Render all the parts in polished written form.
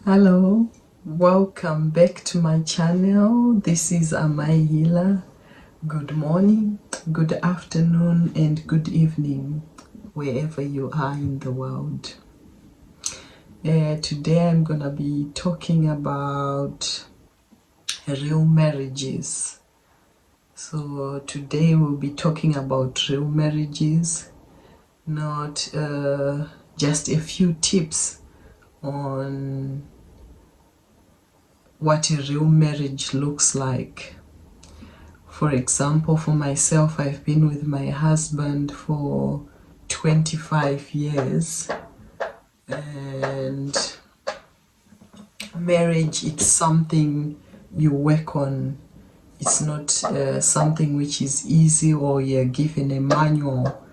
Hello, welcome back to my channel. This is Amai Healer. Good morning, good afternoon, and good evening, wherever you are in the world. Today I'm gonna be talking about real marriages. So today we'll be talking about real marriages, not just a few tips on what a real marriage looks like. For example, for myself, I've been with my husband for 25 years, and marriage, it's something you work on. It's not something which is easy or you're given a manual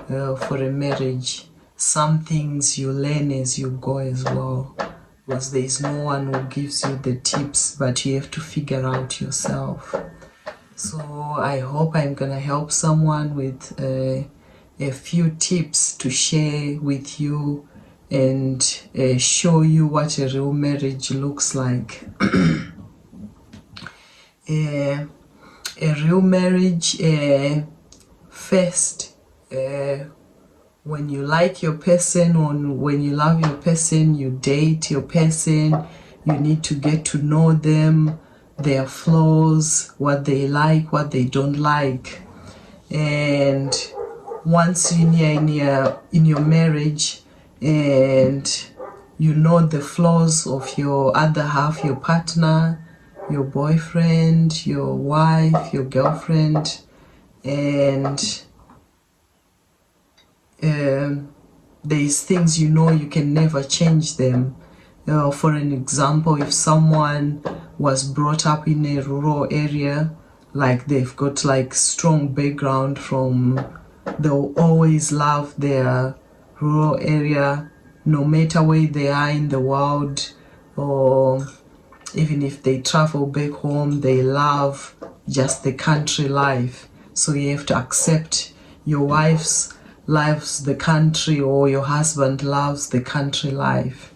for a marriage. Some things you learn as you go as well, because there is no one who gives you the tips, but you have to figure out yourself. So I hope I'm gonna help someone with a few tips to share with you and show you what a real marriage looks like. A real marriage, first, when you like your person, or when you love your person, you date your person, you need to get to know them, their flaws, what they like, what they don't like. And once in your marriage, and you know the flaws of your other half, your partner, your boyfriend, your wife, your girlfriend, and there's things you know you can never change them. For an example, if someone was brought up in a rural area, like they've got like strong background from, they'll always love their rural area no matter where they are in the world, or even if they travel back home, they love just the country life. So you have to accept your wife's loves the country, or your husband loves the country life,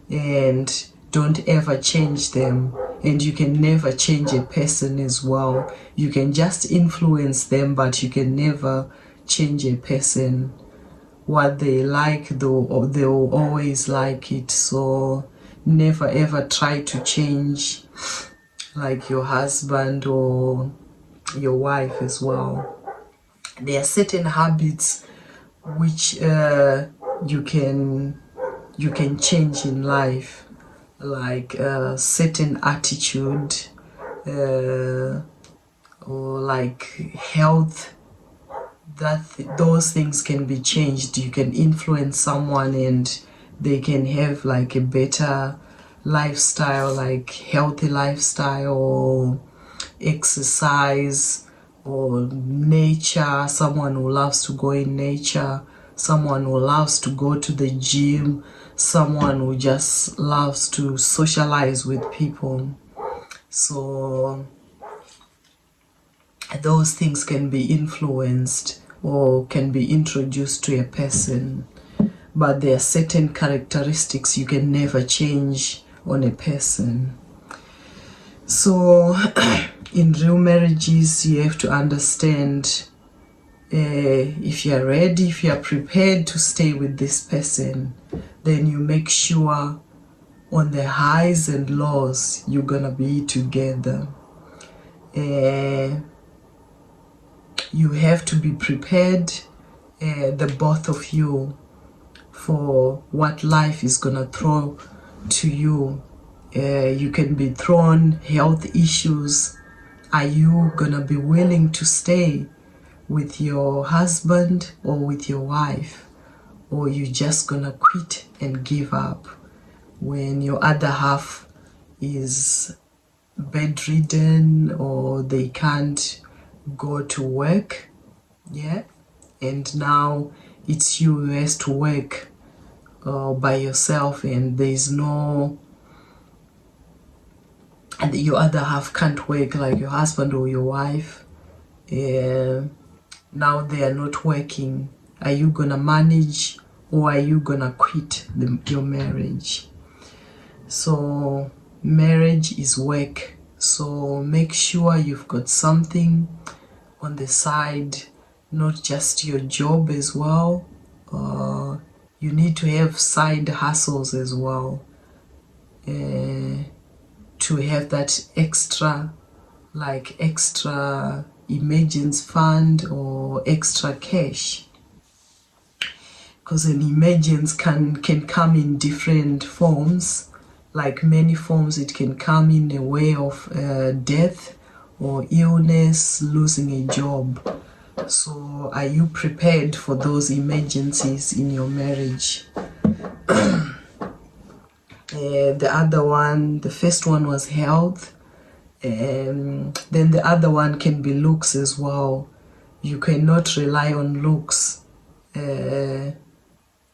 and don't ever change them. And you can never change a person as well. You can just influence them, but you can never change a person. What they like, though, they'll always like it. So never ever try to change like your husband or your wife as well. There are certain habits which you can change in life, like certain attitude, or like health, those things can be changed. You can influence someone and they can have like a better lifestyle, like healthy lifestyle, or exercise, or nature, someone who loves to go in nature, someone who loves to go to the gym, someone who just loves to socialize with people. So those things can be influenced or can be introduced to a person, but there are certain characteristics you can never change on a person. So in real marriages, you have to understand, if you're ready, if you're prepared to stay with this person, then you make sure on the highs and lows you're gonna be together. You have to be prepared, the both of you, for what life is gonna throw to you. You can be thrown health issues. Are you gonna be willing to stay with your husband or with your wife, or you just gonna quit and give up when your other half is bedridden, or they can't go to work, and now it's you who has to work by yourself, and there's no, and your other half can't work, like your husband or your wife. Now they are not working. Are you gonna manage, or are you gonna quit your marriage? So marriage is work, so make sure you've got something on the side, not just your job as well. You need to have side hustles as well, to have that extra emergency fund or extra cash, because an emergency can come in different forms. Like many forms, it can come in a way of death or illness, losing a job. So are you prepared for those emergencies in your marriage? The first one was health. Then the other one can be looks as well. You cannot rely on looks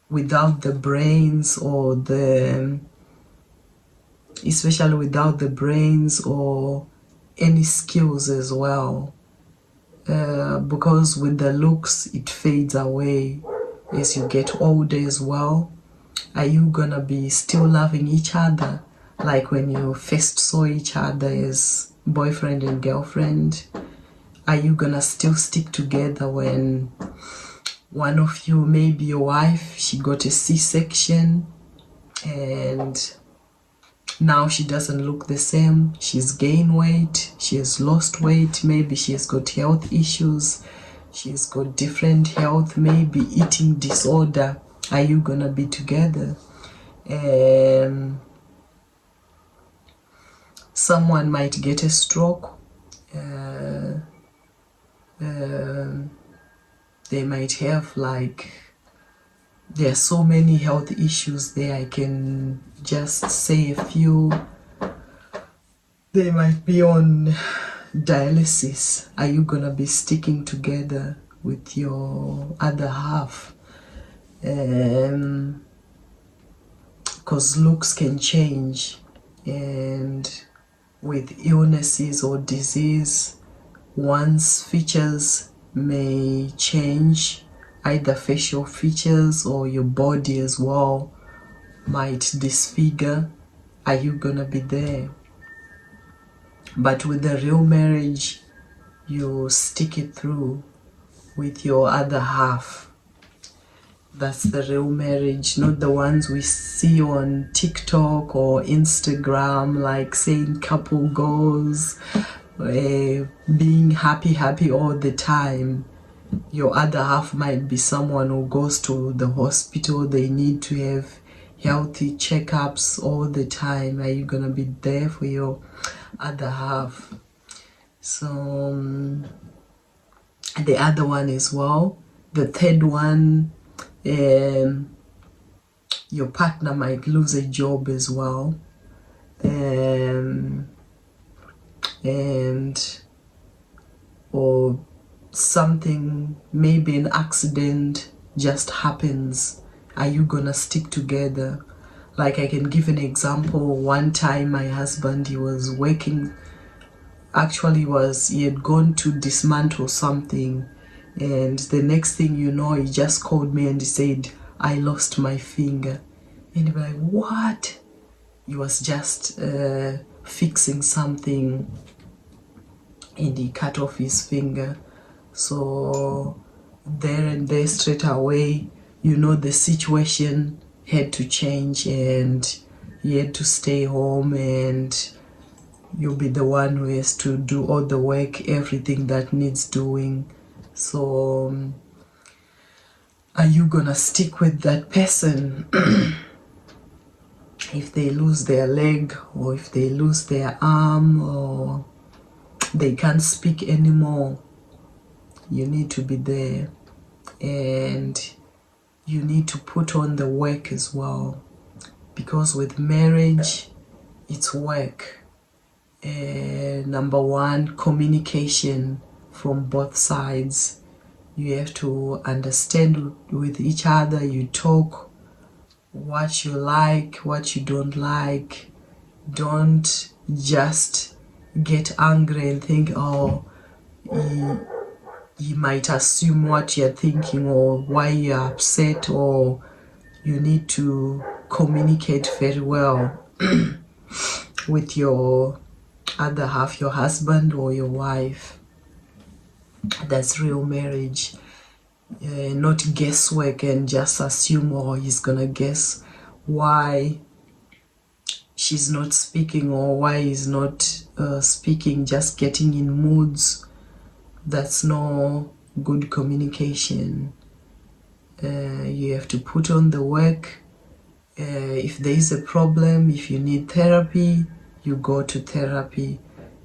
without the brains, or especially without the brains or any skills as well. Because with the looks, it fades away as you get older as well. Are you gonna be still loving each other like when you first saw each other as boyfriend and girlfriend? Are you gonna still stick together when one of you, maybe your wife, she got a C-section and now she doesn't look the same, she's gained weight, she has lost weight, maybe she has got health issues, she's got different health, maybe eating disorder? Are you gonna be together? Someone might get a stroke, they might have there are so many health issues there. I can just say a few. They might be on dialysis. Are you gonna be sticking together with your other half? Because looks can change, and with illnesses or disease, one's features may change, either facial features or your body as well might disfigure. Are you gonna be there? But with the real marriage, you stick it through with your other half. That's the real marriage, not the ones we see on TikTok or Instagram, like saying couple goals, being happy all the time. Your other half might be someone who goes to the hospital. They need to have healthy checkups all the time. Are you gonna be there for your other half? So the other one as well, the third one, your partner might lose a job as well, or something, maybe an accident just happens. Are you gonna stick together? Like, I can give an example. One time my husband, he was working, actually he had gone to dismantle something, and the next thing you know, he just called me and he said, I lost my finger. And you'd be like, what? He was just fixing something and he cut off his finger. So there and there, straight away, you know, the situation had to change and he had to stay home, and you'll be the one who has to do all the work, everything that needs doing. So are you gonna stick with that person? If they lose their leg, or if they lose their arm, or they can't speak anymore, you need to be there, and you need to put on the work as well, because with marriage, it's work. Number one, communication from both sides. You have to understand with each other. You talk what you like, what you don't like. Don't just get angry and think, oh, he might assume what you're thinking or why you're upset. Or you need to communicate very well. with your other half, your husband or your wife. That's real marriage. Not guesswork and just assume, oh, he's gonna guess why she's not speaking or why he's not speaking, just getting in moods. That's no good communication. You have to put on the work. If there is a problem, if you need therapy, you go to therapy.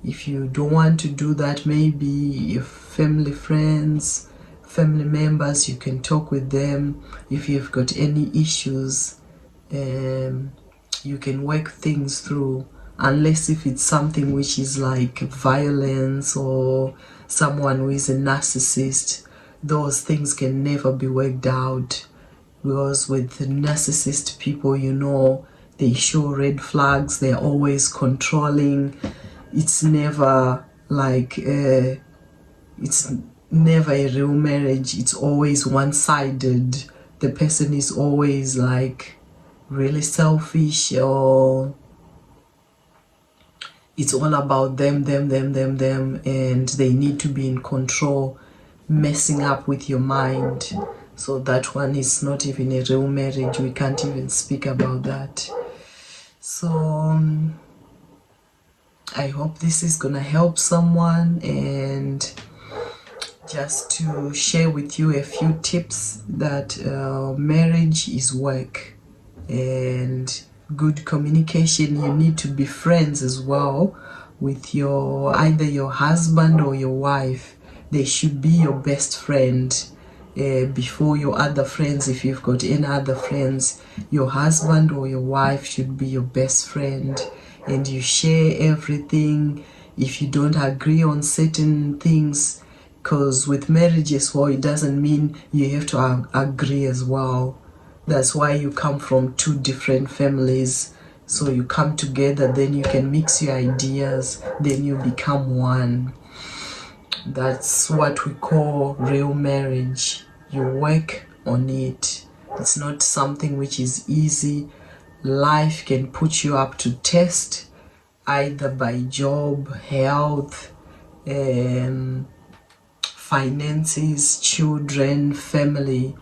If you don't want to do that, maybe your family, friends, family members, you can talk with them. If you've got any issues, you can work things through, unless if it's something which is like violence or someone who is a narcissist. Those things can never be worked out, because with narcissist people, you know, they show red flags, they're always controlling. It's never like it's never a real marriage. It's always one-sided. The person is always like really selfish, or it's all about them, and they need to be in control, messing up with your mind. So that one is not even a real marriage. We can't even speak about that. So I hope this is gonna help someone, and just to share with you a few tips that marriage is work and good communication. You need to be friends as well with either your husband or your wife. They should be your best friend before your other friends. If you've got any other friends, your husband or your wife should be your best friend, and you share everything. If you don't agree on certain things, because with marriage as well, it doesn't mean you have to agree as well. That's why you come from two different families. So you come together, then you can mix your ideas, then you become one. That's what we call real marriage. You work on it. It's not something which is easy. Life can put you up to test, either by job, health, finances, children, family.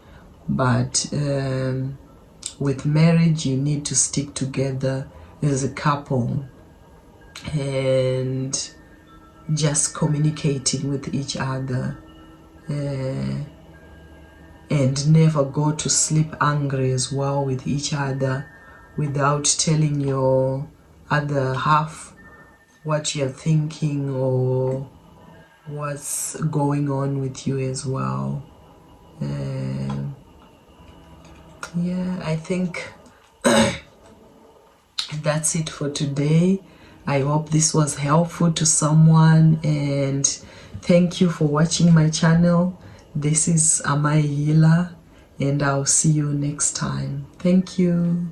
But with marriage, you need to stick together as a couple and just communicating with each other, and never go to sleep angry as well with each other without telling your other half what you're thinking or what's going on with you as well. Yeah, I think that's it for today. I hope this was helpful to someone, and thank you for watching my channel. This is Amai Healer, and I'll see you next time. Thank you.